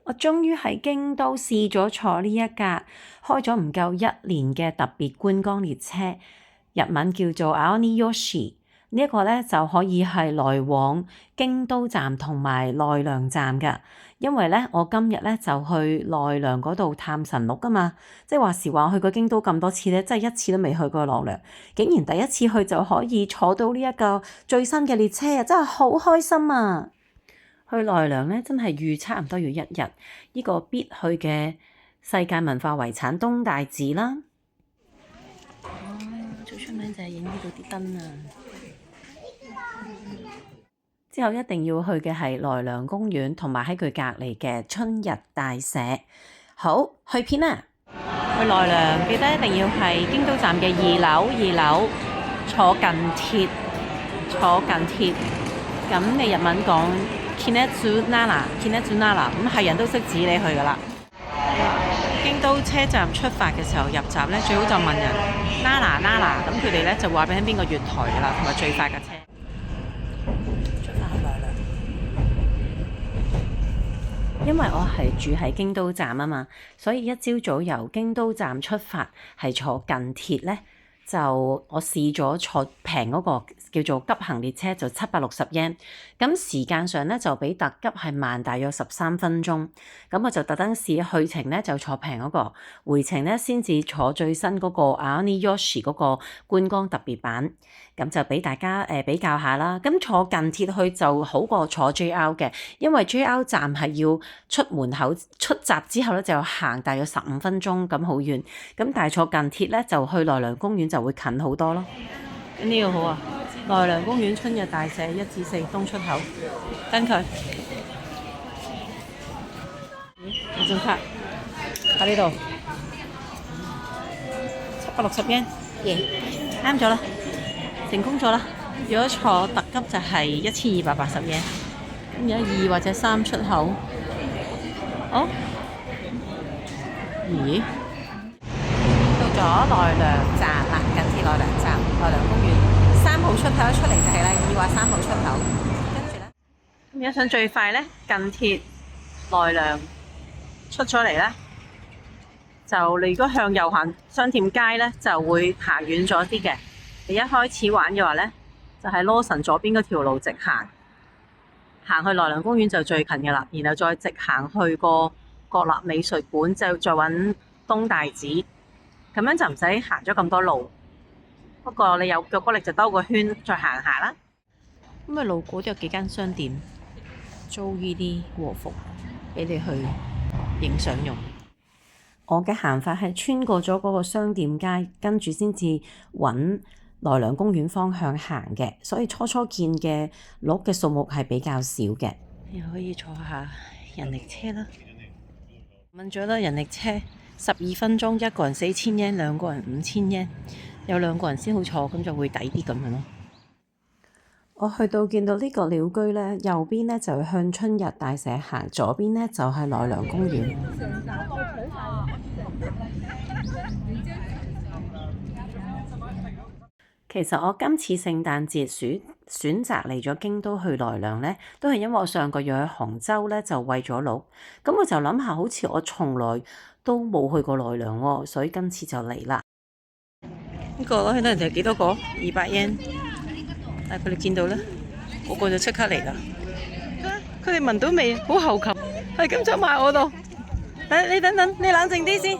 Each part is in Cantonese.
我終於喺京都試咗坐呢一架開咗唔夠1年嘅特別觀光列車，日文叫做 Aoniyoshi。呢一個咧就可以係來往京都站同埋奈良站㗎。因為咧我今日咧就去奈良嗰度探神鹿㗎嘛，即係話時話我去過京都咁多次咧，真係一次都未去過奈良，竟然第一次去就可以坐到呢一個最新嘅列車啊，真係好開心啊！去奈良咧，真係預差唔多要1日。呢個必去嘅世界文化遺產東大寺啦。最出名就係影呢度啲燈啊！之後一定要去嘅係奈良公園，同埋喺佢隔離嘅春日大社。好，去片啦！去奈良記得一定要係京都站嘅2樓坐近鐵。咁你日文講Kinetsu Nara，咁係人都識指你去噶啦。京都車站出發嘅時候入閘咧，最好就問人 Nara，咁佢哋咧就話俾你邊個月台噶啦，同埋最快嘅車。出發去奈良，因為我係住喺京都站啊嘛，所以一朝早由京都站出發係坐近鐵咧。就我試咗坐平嗰個叫做急行列車，就760 yen。咁時間上咧就比特急係慢大約13分鐘。咁我就特登試去程咧就坐平嗰個，回程咧先至坐最新嗰個 Aoniyoshi 嗰個觀光特別版。咁就俾大家比較下啦。咁坐近鐵去就好過坐 JR 嘅，因為 JR 站係要出門口出閘之後咧就行大約15分鐘，咁好遠。咁但係坐近鐵咧就去奈良公園就會近好多咯。呢個好啊，奈良公園春日大社1至4東出口，跟佢。你張卡喺呢度，760 yen，啱咗啦。成功咗啦！如果坐特急就係1280 yen，咁有2或者3出口。哦，咦？到咗奈良站啦，近鐵奈良站、奈良公園3號出口一出嚟就係啦，2或3號出口。跟住咧，咁而家想最快咧，近鐵奈良出咗嚟咧，就你如果向右行商店街咧，就會行遠咗啲嘅。你一開始玩嘅話咧，就係羅神左邊嗰條路直行去奈良公園就最近嘅啦，然後再直行去個國立美術館，就再揾東大寺，咁樣就唔使行咗咁多路。不過你有腳骨力就兜個圈再行下啦。咁啊，路過都有幾間商店租呢啲和服俾你去影相用。我嘅行法係穿過咗嗰個商店街，跟住先至揾奈良公園方向行嘅，所以初見嘅鹿嘅數目係比較少嘅。你可以坐下人力車啦。問咗啦，人力車12分鐘，一個人4000 yen， 兩個人5000 yen， 有2個人先好坐，咁就會抵啲咁樣咯。我去到見到呢個鳥居咧，右邊咧就向春日大社行，左邊咧就係奈良公園。其實我今次聖誕節選擇嚟咗京都去奈良咧，都係因為我上個月去杭州咧就餵咗鹿，咁我就諗下好似我從來都冇去過奈良喎，所以今次就嚟啦。呢個攞去得人哋幾多個？200 yen，但係佢哋見到咧，個就即刻嚟啦。佢哋聞到味，好猴擒，係咁走埋我度。你等，你冷靜啲先。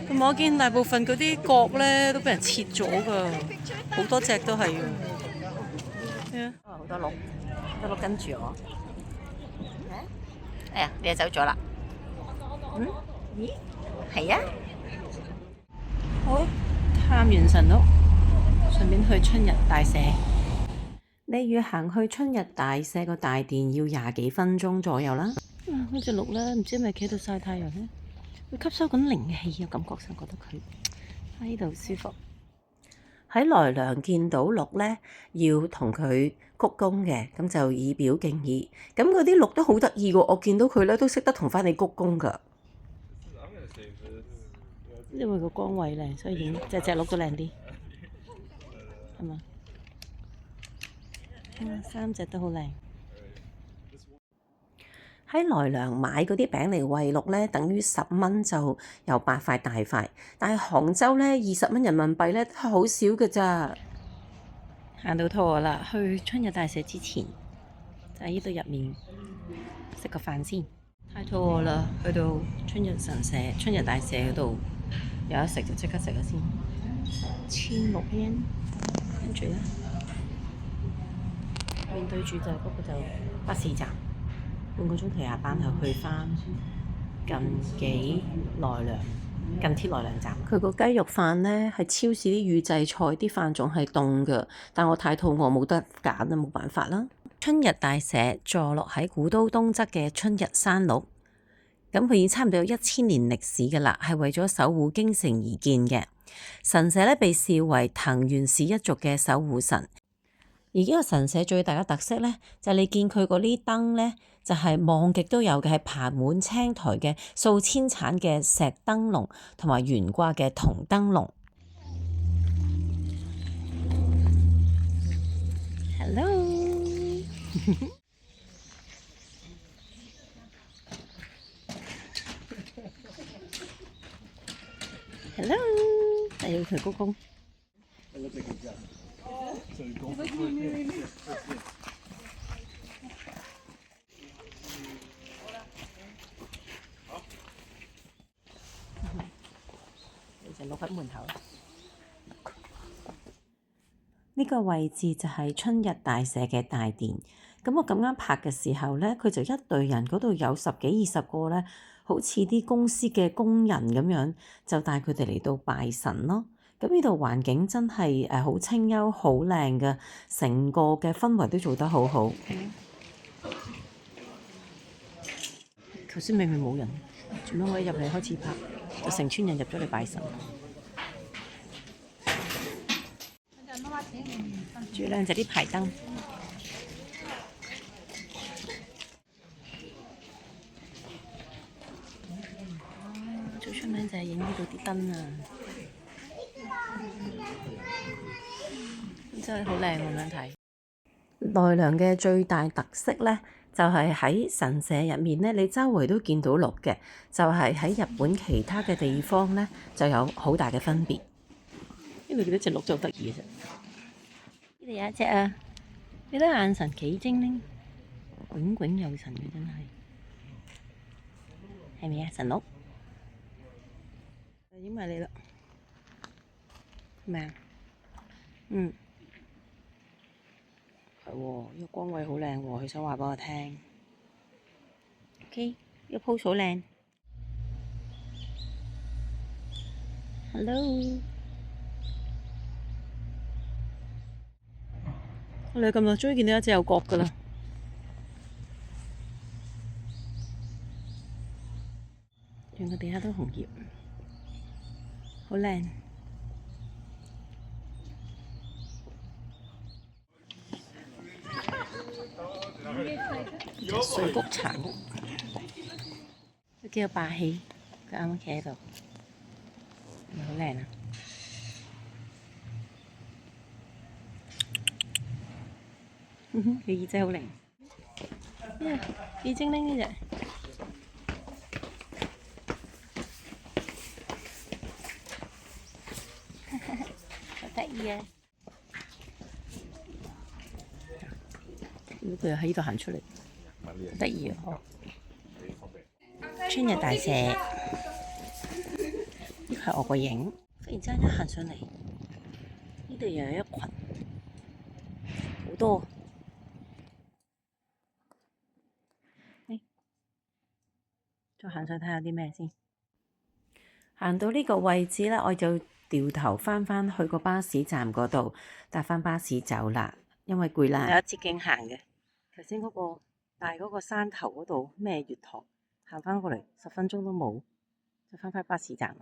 同埋我見大部分嗰啲角咧都俾人切咗㗎，好多隻都係㗎。好多鹿跟住我。哎呀，你又走咗啦？咦？係啊。好，探完神鹿，順便去春日大社。你要行去春日大社個大殿要20幾分鐘左右啦。呢隻鹿咧，唔知係咪企喺度曬太陽咧？佢吸收緊靈氣，我感覺上覺得佢喺度舒服。喺奈良見到鹿咧，要同佢鞠躬嘅，咁就以表敬意。咁嗰啲鹿都好得意喎，我見到佢咧都識得同返你鞠躬㗎。因為個光位靚，所以影隻鹿都靚啲，係嘛？3隻都好靚。喺奈良買嗰啲餅嚟餵鹿咧，等於10蚊就有8塊大塊，但係杭州咧20蚊人民幣咧都係好少㗎咋。行到肚餓啦，去春日大社之前就喺呢度入面食個飯先。太肚餓啦，去到春日大社嗰度有得食就即刻食咗先。1600 yen，跟住咧面對住就嗰個就巴士站。半個鐘頭下班就去返近鐵奈良站。佢個雞肉飯呢係超市啲預製菜，啲飯仲係凍㗎，但我太肚餓冇得揀啊，冇辦法啦。春日大社坐落喺古都東側嘅春日山麓，咁佢已經差唔多有1000年歷史㗎啦，係為咗守護京城而建嘅。神社咧被視為藤原氏一族嘅守護神。而呢個神社最大嘅特色咧，就係你見佢嗰啲燈咧，就係望極都有嘅，係爬滿青苔嘅數千盞嘅石燈籠，同埋懸掛嘅銅燈籠。Hello， Hello， 係要佢鞠躬。就落喺門口。呢個位置就係春日大社嘅大殿。咁我咁啱拍嘅時候咧，佢就一隊人，嗰度有10幾20個咧，好似啲公司嘅工人咁樣，就帶佢哋嚟到拜神咯。咁呢度環境真係好清幽、好靚嘅，成個嘅氛圍都做得好好。頭先明明冇人，做乜我一入嚟開始拍，就成村人入咗嚟拜神。最靚就啲排燈，最出名就係影呢度啲燈啊，真係好靚咁樣睇。奈良嘅最大特色咧，就係喺神社入面咧，你周圍都見到鹿嘅，就係喺日本其他嘅地方咧，就有好大嘅分別。呢度幾多隻鹿就好得意嘅啫。呢度有一隻啊，你睇眼神幾精靈，炯炯有神嘅真係，係咪啊？神鹿，影埋你啦，係咪啊？嗯，係喎，呢個光位好靚喎，佢想話俾我聽。OK，呢個 pose 好靚。Hello。我哋咁耐終於見到一隻有角㗎啦，全個地下都紅葉，好靚。水谷殘屋，都幾有霸氣，佢啱啱企喺度，咪好靚啊！佢耳仔好靈，幾精靈呢隻，好得意啊！佢又喺呢度行出嚟，得意啊！春日大社，呢個係我個影。忽然之間一行上嚟，呢度又有一群，好多。再行上睇下啲咩先。行到呢個位置咧，我就掉頭翻去個巴士站嗰度搭翻巴士走啦，因為攰啦。有一捷徑行嘅，頭先嗰個大嗰個山頭嗰度咩月堂，行翻過嚟10分鐘都冇，就翻巴士站。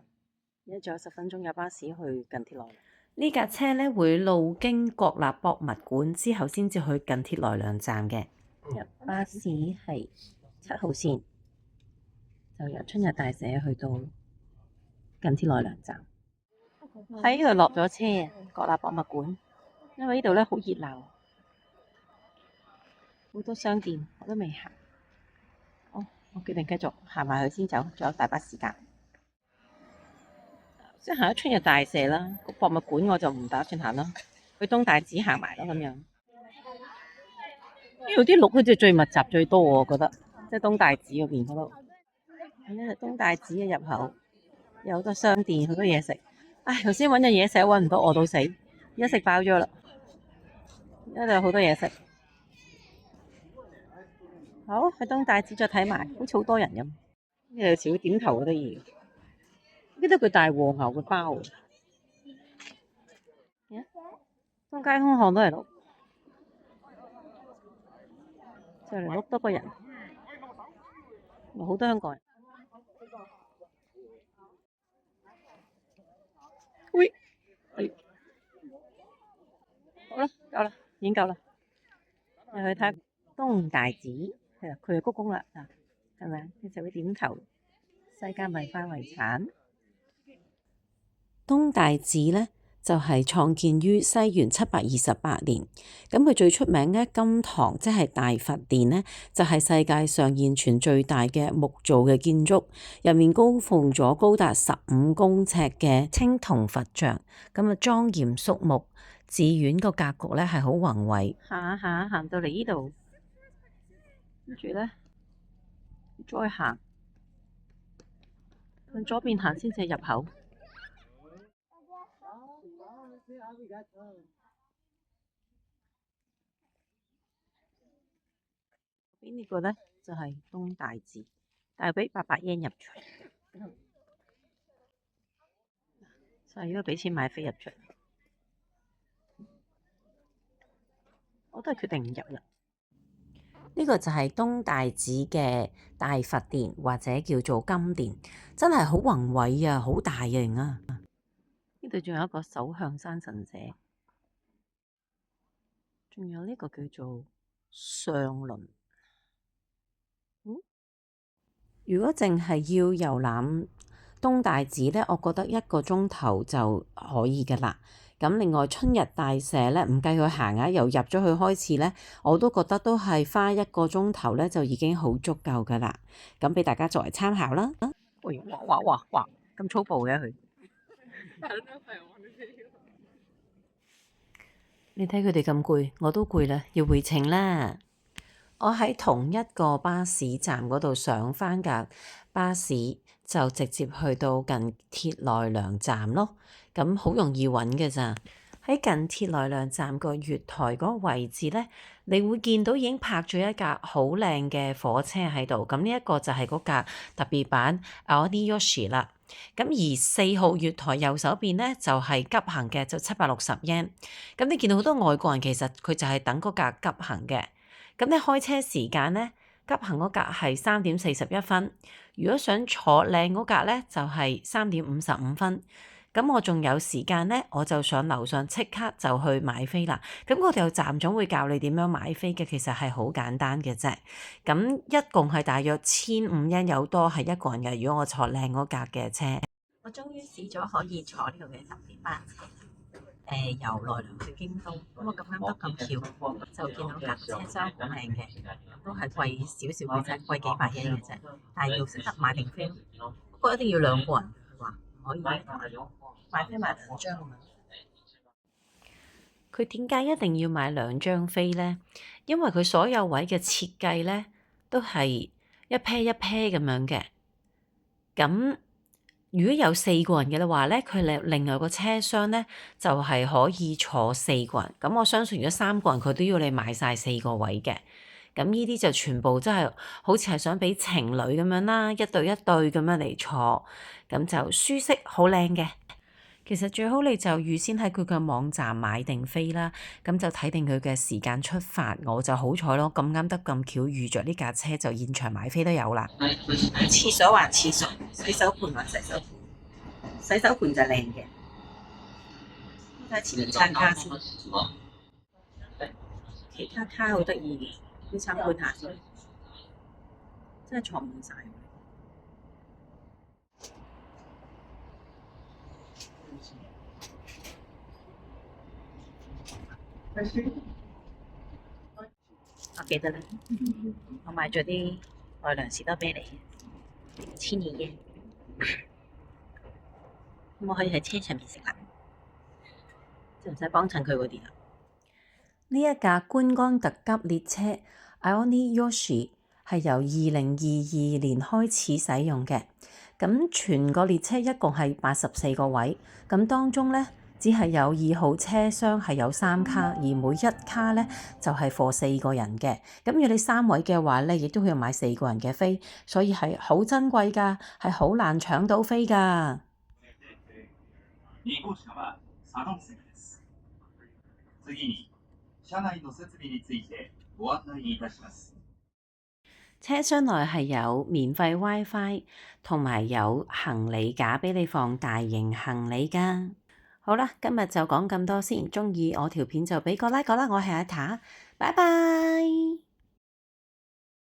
而家仲有10分鐘有巴士去近鐵奈良。呢架車咧會路經國立博物館之後先至去近鐵奈良站嘅。入巴士係7號線。就由春日大社去到近鐵奈良站，喺呢度落咗車，國立博物館，因為呢度咧好熱鬧，好多商店我都未行。哦，我決定繼續行埋去先走，仲有大把時間。即係行咗春日大社啦，個博物館我就唔打算行啦，去東大寺行埋咯咁樣。呢度啲鹿好似最密集最多，我覺得，即係東大寺嗰邊嗰度。呢係東大寺嘅入口，有好多商店，好多嘢食。唉，頭先揾咗嘢食揾唔到，餓到死，而家食飽咗啦。呢度有好多嘢食。好，去東大寺再睇埋，好似好多人咁。有時會點頭好得意。呢度佢大和牛嘅包。東街空巷都係鹿，就嚟鹿多個人，好多香港人。喂，好啦，夠啦，已經夠啦。你去睇東大寺，係啦，佢係鞠躬啦，係咪？你就會點頭。世界文化遺產。東大寺呢，就係創建於西元728年，咁佢最出名嘅金堂，即係大佛殿呢，就係世界上現存最大嘅木造嘅建築，入面供奉咗高達15公尺嘅青銅佛像，咁啊莊嚴肅穆，寺院個格局呢係好宏偉。行下行到嚟呢度，跟住呢，再行，向左邊行先至係入口。呢個呢，就係東大寺，但係俾800yen入場，所以如果俾錢買飛入場，我都係決定唔入啦。呢個就係東大寺嘅大佛殿，或者叫做金殿，真係好宏偉啊，好大型啊！呢度仲有一個首向山神社，仲有呢個叫做上輪。如果淨係要遊覽東大寺呢，我覺得1個鐘頭就可以㗎啦。咁另外春日大社呢，唔計佢行啊，由入咗去開始呢，我都覺得都係花1個鐘頭呢，就已經好足夠㗎啦。咁俾大家作為參考啦。喂，哇，咁粗暴嘅佢。你睇佢哋咁攰，我都攰啦，要回程啦。我喺同一個巴士站嗰度上返架巴士，就直接去到近鐵內良站咯。咁好容易揾嘅咋？喺近鐵內良站個月台嗰個位置呢，你會見到已經泊咗一架好靚嘅火車喺度。咁呢一個就係嗰架特別版 Aoni Yoshi 啦。咁而4號月台右手邊呢，就係急行嘅，就760 yen。咁你見到好多外國人其實佢就係等嗰架急行嘅。咁你開車時間呢，急行嗰格係3點41分，如果想坐靚嗰格呢，就係3點55分。咁我仲有時間呢，我就上樓上即刻就去買飛啦。咁我哋有站總會教你點樣買飛嘅，其實係好簡單嘅啫。咁一共係大約1500 yen有多係一個人嘅。如果我坐靚嗰格嘅車，我終於試咗可以坐呢個嘅特別班。由奈良去京都，咁我咁啱得咁巧，就見到架車廂好靚嘅，都係貴少少嘅啫，貴幾百yen嘅啫，但係要識得買定飛，不過一定要2個人，佢話唔可以買飛買2張啊。佢點解一定要買2張飛呢？因為佢所有位嘅設計呢，都係一 pair 一 pair 咁樣嘅，咁。如果有4個人嘅話呢，佢另外個車廂呢，就係可以坐4個人。咁我相信如果3個人佢都要你買晒4個位嘅。咁呢啲就全部真係好似係想俾情侶咁樣啦，一對一對咁樣嚟坐，咁就舒適好靚嘅。其實最好你就預先喺佢嘅網站買定飛啦，咁就睇定佢嘅時間出發。我就好彩咯，咁啱得咁巧遇着呢架車，就現場買飛都有啦。廁所還廁所，洗手盤還洗手盤，洗手盤就靚嘅。睇前面餐卡先，其他卡好得意嘅，要參觀下先，真係坐滿晒。我記得啦，我買咗啲奈良士多啤梨1200，咁我可以喺車上面食啦，即唔使幫襯佢嗰啲啦。呢一架觀光特急列車 Aoni Yoshi 係由2022年開始使用嘅，咁全個列車一共係84個位，咁當中呢，只係有2號車廂係有3卡，而每一卡呢就係坐4個人嘅。咁如果你3位嘅話呢，亦都要買4個人嘅飛，所以係好珍貴㗎，係好難搶到飛㗎。車內の設備についてご案內いたします。車廂內係有免費 WiFi 同埋有行李架俾你放大型行李㗎。好啦，今日就講咁多先，鍾意我條片就俾個 like 啦，我係阿塔，拜拜。